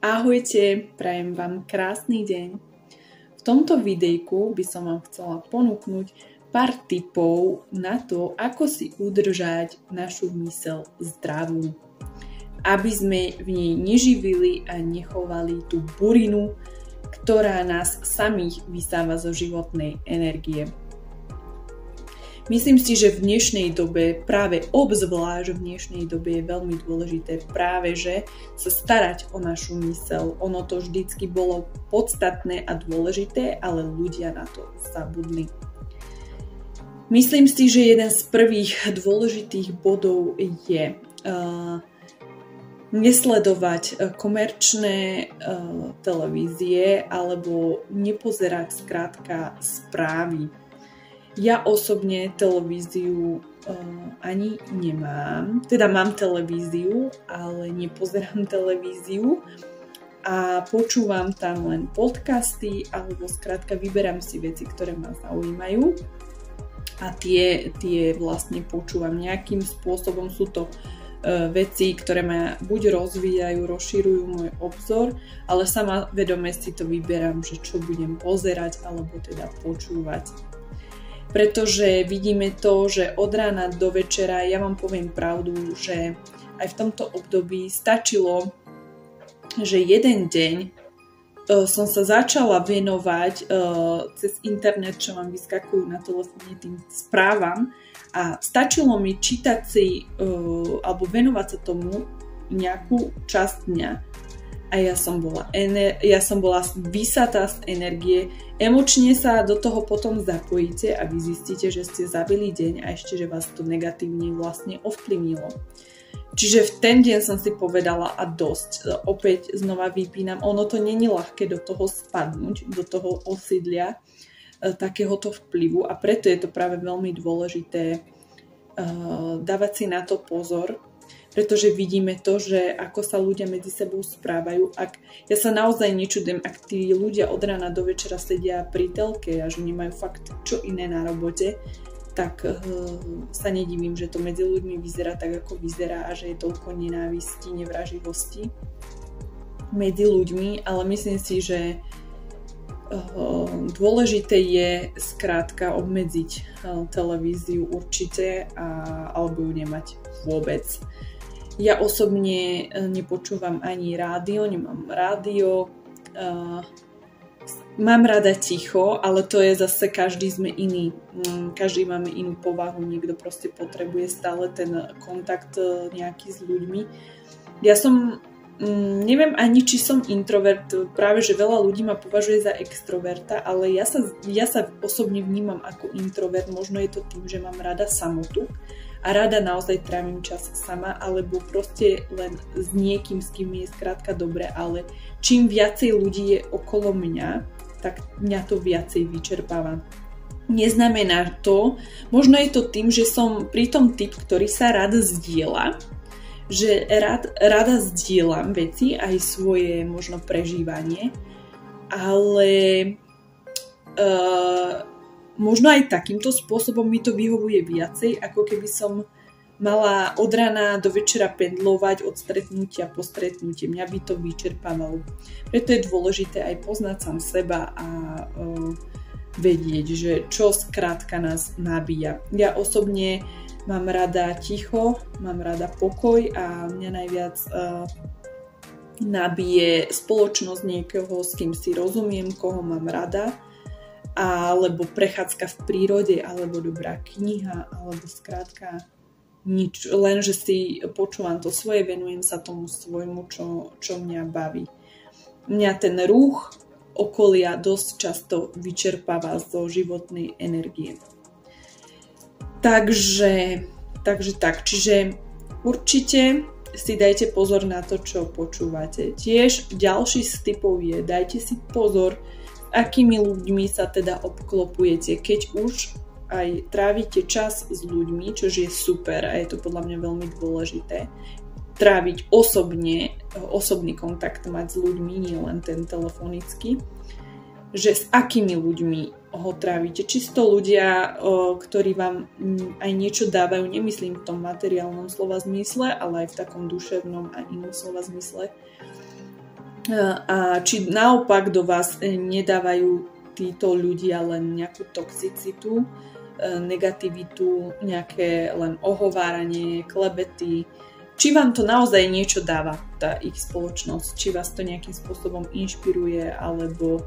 Ahojte, prajem vám krásny deň. V tomto videjku by som vám chcela ponúknuť pár tipov na to, ako si udržať našu myseľ zdravú. Aby sme v nej neživili a nechovali tú burinu, ktorá nás samých vysáva zo životnej energie. Myslím si, že v dnešnej dobe, práve obzvlášť v dnešnej dobe je veľmi dôležité práve, že sa starať o našu myseľ. Ono to vždycky bolo podstatné a dôležité, ale ľudia na to zabudli. Myslím si, že jeden z prvých dôležitých bodov je nesledovať komerčné televízie alebo nepozerať skrátka správy. Ja osobne televíziu ani nemám, teda mám televíziu, ale nepozerám televíziu a počúvam tam len podcasty alebo skrátka vyberám si veci, ktoré ma zaujímajú a tie vlastne počúvam nejakým spôsobom. Sú to veci, ktoré ma buď rozvíjajú, rozširujú môj obzor, ale sama vedome si to vyberám, že čo budem pozerať alebo teda počúvať. Pretože vidíme to, že od rána do večera, ja vám poviem pravdu, že aj v tomto období stačilo, že jeden deň som sa začala venovať cez internet, čo vám vyskakujú na telefóne, tým správam a stačilo mi čítať si alebo venovať sa tomu nejakú časť dňa. A ja som bola vysatá z energie. Emočne sa do toho potom zapojíte a vy zistíte, že ste zabili deň a ešte, že vás to negatívne vlastne ovplyvnilo. Čiže v ten deň som si povedala a dosť. Opäť znova vypínam. Ono to není ľahké do toho spadnúť, do toho osídlia takéhoto vplyvu a preto je to práve veľmi dôležité dávať si na to pozor, pretože vidíme to, že ako sa ľudia medzi sebou správajú. Ja sa naozaj nečudujem, ak tí ľudia od rána do večera sedia pri telke a že nemajú fakt čo iné na robote, tak sa nedivím, že to medzi ľuďmi vyzerá tak, ako vyzerá a že je toľko nenávisti, nevraživosti medzi ľuďmi, ale myslím si, že dôležité je skrátka obmedziť televíziu určite alebo ju nemať vôbec. Ja osobne nepočúvam ani rádio, nemám rádio, mám rada ticho, ale to je zase každý sme iný, každý máme inú povahu, niekto proste potrebuje stále ten kontakt nejaký s ľuďmi. Ja som, neviem ani či som introvert, práve že veľa ľudí ma považuje za extroverta, ale ja sa osobne vnímam ako introvert, možno je to tým, že mám rada samotu. A rada naozaj trávim čas sama, alebo proste len s niekým, s kým je skrátka dobre, ale čím viacej ľudí je okolo mňa, tak mňa to viacej vyčerpáva. Neznamená to, možno je to tým, že som pritom typ, ktorý sa rád zdieľa, že rada zdieľam veci, aj svoje možno prežívanie, ale možno aj takýmto spôsobom mi to vyhovuje viacej, ako keby som mala od rána do večera pendlovať od stretnutia po stretnutie. Mňa by to vyčerpávalo. Preto je dôležité aj poznať sám seba a vedieť, že čo skrátka nás nabíja. Ja osobne mám rada ticho, mám rada pokoj a mňa najviac nabíje spoločnosť niekoho, s kým si rozumiem, koho mám rada, alebo prechádzka v prírode, alebo dobrá kniha, alebo skrátka nič, len že si počúvam to svoje, venujem sa tomu svojmu, čo mňa baví. Mňa ten ruch okolia dosť často vyčerpáva zo životnej energie. Takže tak, čiže určite si dajte pozor na to, čo počúvate. Tiež ďalší z tipov je, dajte si pozor, akými ľuďmi sa teda obklopujete, keď už aj trávite čas s ľuďmi, čo je super a je to podľa mňa veľmi dôležité. Tráviť osobný kontakt mať s ľuďmi, nie len ten telefonický. Že s akými ľuďmi ho trávite. Čisto ľudia, ktorí vám aj niečo dávajú, nemyslím v tom materiálnom slova zmysle, ale aj v takom duševnom a inom slova zmysle. a či naopak do vás nedávajú títo ľudia len nejakú toxicitu, negativitu, nejaké len ohováranie, klebety, či vám to naozaj niečo dáva, tá ich spoločnosť, či vás to nejakým spôsobom inšpiruje, alebo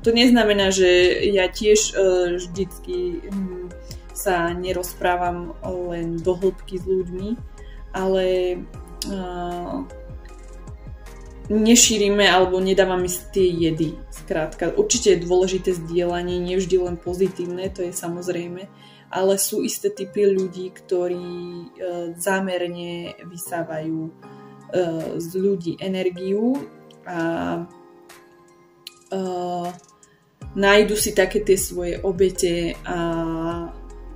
to neznamená, že ja tiež vždycky sa nerozprávam len do hĺbky s ľuďmi, ale nešírime alebo nedávame si tie jedy. Skrátka, určite je dôležité zdieľanie, nevždy len pozitívne, to je samozrejme, ale sú isté typy ľudí, ktorí zámerne vysávajú z ľudí energiu a nájdu si také tie svoje obete a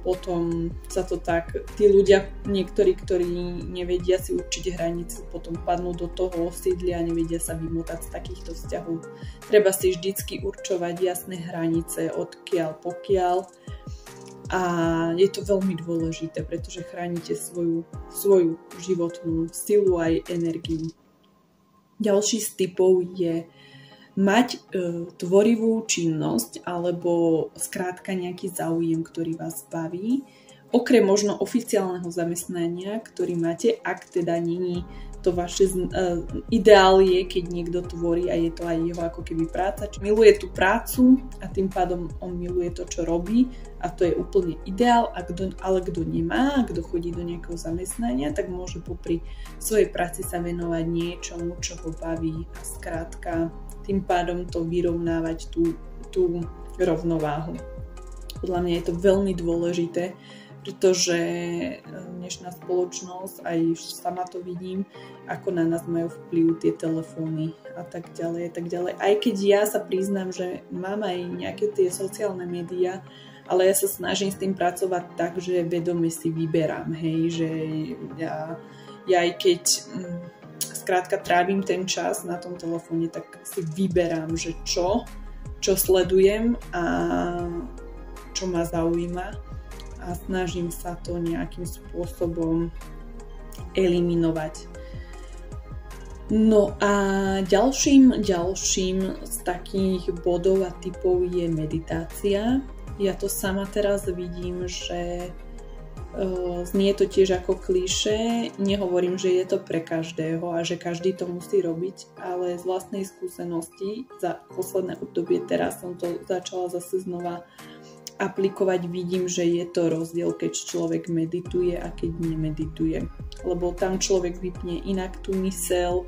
potom sa to tak, tí ľudia, niektorí, ktorí nevedia si určiť hranice, potom padnú do toho osídlia a nevedia sa vymotať z takýchto vzťahov. Treba si vždycky určovať jasné hranice, odkiaľ pokiaľ. A je to veľmi dôležité, pretože chránite svoju životnú silu aj energiu. Ďalší z typov je mať tvorivú činnosť alebo skrátka nejaký záujem, ktorý vás baví, okrem možno oficiálneho zamestnania, ktorý máte, ak teda není to vaše ideál je, keď niekto tvorí a je to aj jeho ako keby práca. Miluje tú prácu a tým pádom on miluje to, čo robí a to je úplne ideál, ale kto nemá, kto chodí do nejakého zamestnania, tak môže popri svojej práci sa venovať niečomu, čo ho baví a skrátka tým pádom to vyrovnávať tú rovnováhu. Podľa mňa je to veľmi dôležité, pretože dnešná spoločnosť, aj sama to vidím, ako na nás majú vplyv tie telefóny a tak ďalej. Aj keď ja sa priznám, že mám aj nejaké tie sociálne médiá, ale ja sa snažím s tým pracovať tak, že vedome si vyberám, hej, že ja aj keď skrátka trávim ten čas na tom telefóne, tak si vyberám, že čo sledujem a čo ma zaujíma a snažím sa to nejakým spôsobom eliminovať. No a ďalším z takých bodov a typov je meditácia. Ja to sama teraz vidím, že znie to tiež ako klišé, nehovorím, že je to pre každého a že každý to musí robiť, ale z vlastnej skúsenosti za posledné obdobie teraz som to začala zase znova aplikovať, vidím, že je to rozdiel, keď človek medituje a keď nemedituje, lebo tam človek vypne inak tú myseľ,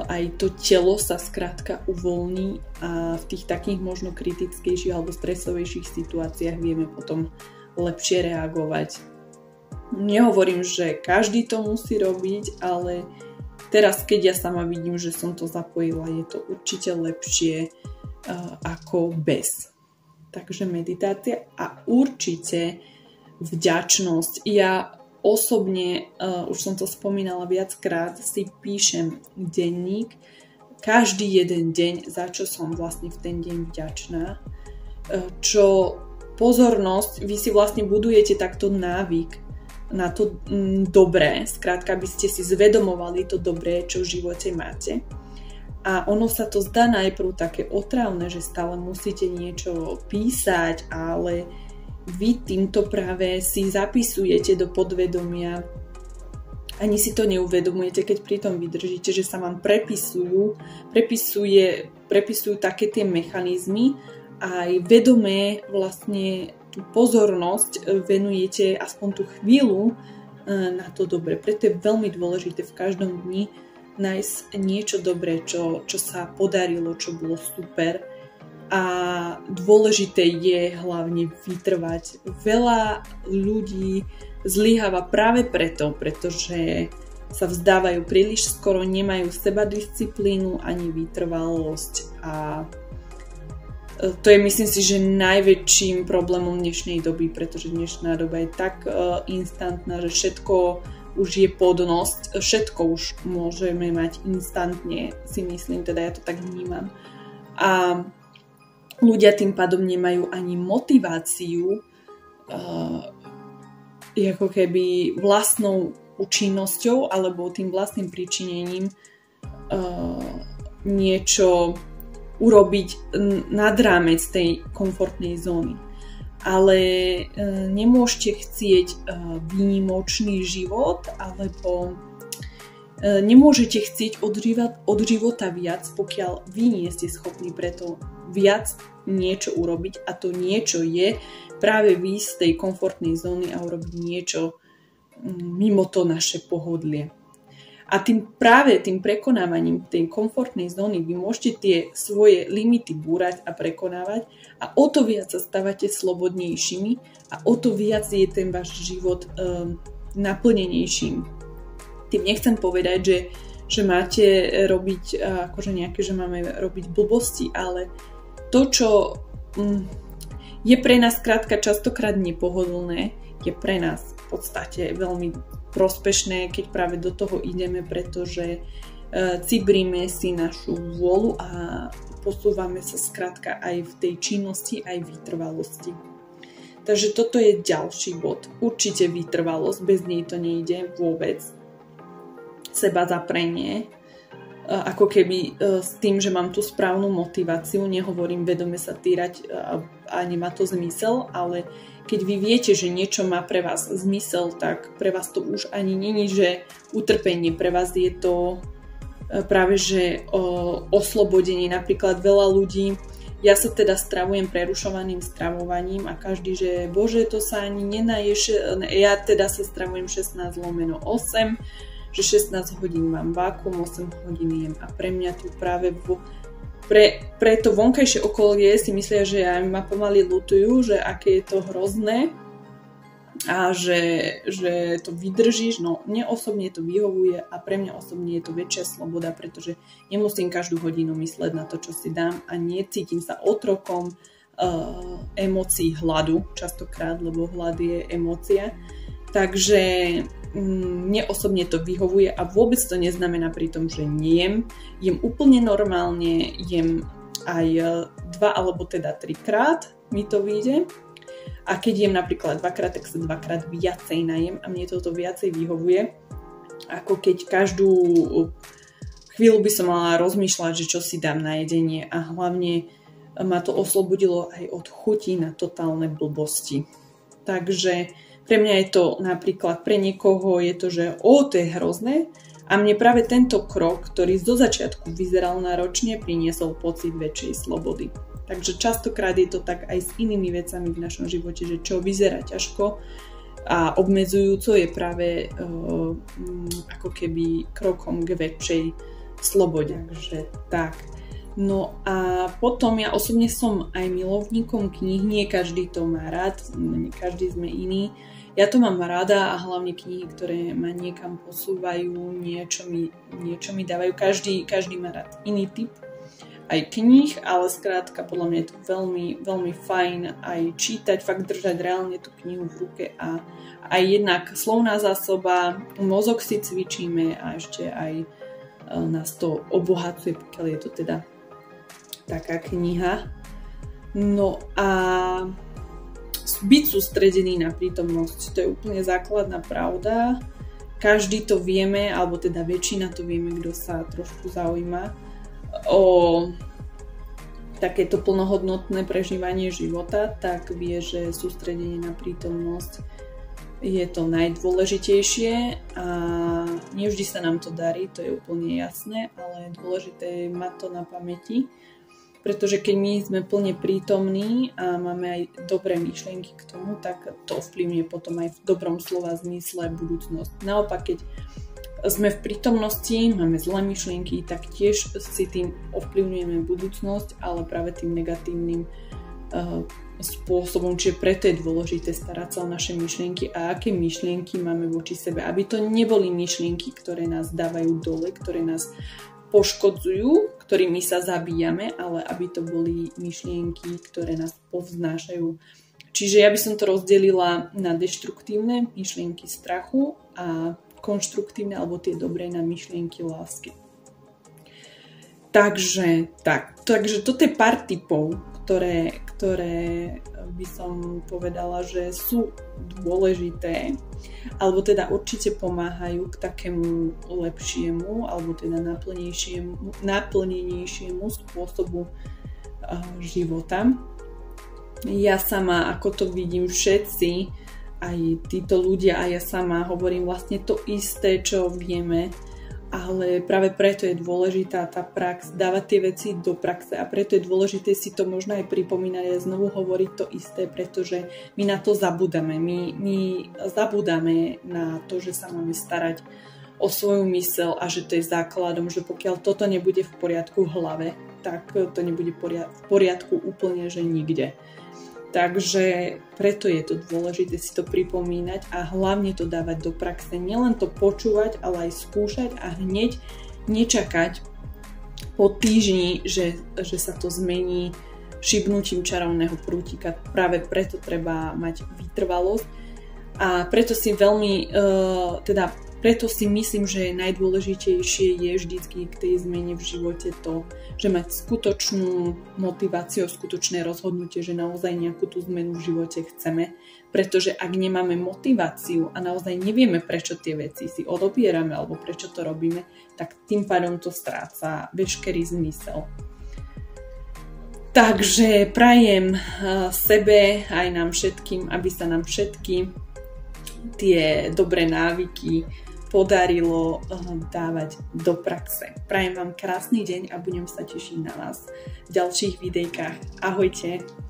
aj to telo sa skrátka uvoľní a v tých takých možno kritickejších alebo stresovejších situáciách vieme potom lepšie reagovať. Nehovorím, že každý to musí robiť, ale teraz, keď ja sama vidím, že som to zapojila, je to určite lepšie ako bez. Takže meditácia a určite vďačnosť. Ja osobne, už som to spomínala viackrát, si píšem denník každý jeden deň, za čo som vlastne v ten deň vďačná. Čo pozornosť, vy si vlastne budujete takto návyk na to dobré, skrátka, aby ste si zvedomovali to dobré, čo v živote máte. A ono sa to zdá najprv také otrávne, že stále musíte niečo písať, ale vy týmto práve si zapisujete do podvedomia. Ani si to neuvedomujete, keď pri tom vydržíte, že sa vám prepisujú také tie mechanizmy a aj vedomé vlastne tú pozornosť venujete aspoň tú chvíľu na to dobre. Preto je veľmi dôležité v každom dni nájsť niečo dobré, čo sa podarilo, čo bolo super. A dôležité je hlavne vytrvať. Veľa ľudí zlyháva práve preto, pretože sa vzdávajú príliš skoro, nemajú sebadisciplínu ani vytrvalosť a to je, myslím si, že najväčším problémom dnešnej doby, pretože dnešná doba je tak instantná, že všetko už je podnosť, všetko už môžeme mať instantne, si myslím, teda ja to tak vnímam. A ľudia tým pádom nemajú ani motiváciu ako keby vlastnou účinnosťou alebo tým vlastným pričinením niečo urobiť nad rámec tej komfortnej zóny. Ale nemôžete chcieť výnimočný život, alebo nemôžete chcieť od života viac, pokiaľ vy nie ste schopní preto viac niečo urobiť, a to niečo je práve výjsť z tej komfortnej zóny a urobiť niečo mimo to naše pohodlie. A tým prekonávaním tej komfortnej zóny vy môžete tie svoje limity búrať a prekonávať, a o to viac sa stávate slobodnejšími a o to viac je ten váš život naplnenejším. Tým nechcem povedať, že máte robiť akože nejaké, že máme robiť blbosti, ale to, čo je pre nás skrátka častokrát nepohodlné, je pre nás v podstate veľmi prospešné, keď práve do toho ideme, pretože cibríme si našu vôľu a posúvame sa skrátka aj v tej činnosti, aj vytrvalosti. Takže toto je ďalší bod. Určite vytrvalosť, bez nej to nejde vôbec. Seba zaprenie, ako keby s tým, že mám tú správnu motiváciu, nehovorím vedome sa týrať a nemá to zmysel, ale keď vy viete, že niečo má pre vás zmysel, tak pre vás to už ani není, že utrpenie, pre vás je to práve, že oslobodenie. Napríklad veľa ľudí, ja sa teda stravujem prerušovaným stravovaním a každý, že bože, to sa ani nenaješ, ja teda sa stravujem 16/8, že 16 hodín mám vákuum, 8 hodín jem, a pre mňa tu práve pre to vonkajšie okolie si myslia, že aj ma pomaly ľutujú, že aké je to hrozné a že to vydržíš. No mne osobne to vyhovuje a pre mňa osobne je to väčšia sloboda, pretože nemusím každú hodinu mysleť na to, čo si dám, a necítim sa otrokom emócií hladu častokrát, lebo hlad je emócia. Takže mne osobne to vyhovuje a vôbec to neznamená pri tom, že nejem. Jem úplne normálne, jem aj 2 alebo teda 3 krát mi to vyjde. A keď jem napríklad 2-krát, tak sa 2-krát viacej najem a mne toto viacej vyhovuje, ako keď každú chvíľu by som mala rozmýšľať, že čo si dám na jedenie, a hlavne ma to oslobodilo aj od chutí na totálne blbosti. Takže pre mňa je to napríklad, pre niekoho je to, že to je hrozné, a mne práve tento krok, ktorý zo začiatku vyzeral náročne, priniesol pocit väčšej slobody. Takže častokrát je to tak aj s inými vecami v našom živote, že čo vyzerá ťažko a obmedzujúco je práve ako keby krokom k väčšej slobode. Takže tak. No a potom ja osobne som aj milovníkom kníh, nie každý to má rád, nie každý sme iný. Ja to mám rada a hlavne knihy, ktoré ma niekam posúvajú, niečo mi dávajú. Každý má rád iný typ aj kníh, ale skrátka podľa mňa je to veľmi, veľmi fajn aj čítať, fakt držať reálne tú knihu v ruke, a aj jednak slovná zásoba, mozog si cvičíme a ešte aj nás to obohacuje, pokiaľ je to teda taká kniha. No a byť sústredený na prítomnosť, to je úplne základná pravda. Každý to vieme, alebo teda väčšina to vieme, kto sa trošku zaujíma o takéto plnohodnotné prežívanie života, tak vie, že sústredenie na prítomnosť je to najdôležitejšie a nevždy sa nám to darí, to je úplne jasné, ale dôležité je mať to na pamäti, pretože keď my sme plne prítomní a máme aj dobré myšlienky k tomu, tak to ovplyvňuje potom aj v dobrom slova zmysle budúcnosť. Naopak, keď sme v prítomnosti, máme zlé myšlienky, tak tiež si tým ovplyvňujeme budúcnosť, ale práve tým negatívnym spôsobom, čiže preto je dôležité starať sa o naše myšlienky a aké myšlienky máme voči sebe, aby to neboli myšlienky, ktoré nás dávajú dole, ktoré nás poškodzujú, ktorými sa zabíjame, ale aby to boli myšlienky, ktoré nás povznášajú. Čiže ja by som to rozdelila na deštruktívne myšlienky strachu a konštruktívne alebo tie dobré na myšlienky lásky. Takže toto je pár tipov, ktoré by som povedala, že sú dôležité, alebo teda určite pomáhajú k takému lepšiemu, alebo teda naplnenejšiemu spôsobu života. Ja sama, ako to vidím všetci, aj títo ľudia a ja sama hovorím vlastne to isté, čo vieme, ale práve preto je dôležitá tá prax, dávať tie veci do praxe a preto je dôležité si to možno aj pripomínať a znovu hovoriť to isté, pretože my na to zabudáme. My zabudáme na to, že sa máme starať o svoju myseľ a že to je základom, že pokiaľ toto nebude v poriadku v hlave, tak to nebude v poriadku úplne, že nikde. Takže preto je to dôležité si to pripomínať a hlavne to dávať do praxe. Nielen to počúvať, ale aj skúšať a hneď nečakať po týždni, že sa to zmení šibnutím čarovného prútika. Práve preto treba mať vytrvalosť a preto si preto si myslím, že najdôležitejšie je vždycky k tej zmene v živote to, že mať skutočnú motiváciu, skutočné rozhodnutie, že naozaj nejakú tú zmenu v živote chceme. Pretože ak nemáme motiváciu a naozaj nevieme, prečo tie veci si odobierame alebo prečo to robíme, tak tým pádom to stráca veškerý zmysel. Takže prajem sebe aj nám všetkým, aby sa nám všetky tie dobré návyky podarilo dávať do praxe. Prajem vám krásny deň a budem sa tešiť na vás v ďalších videjkách. Ahojte!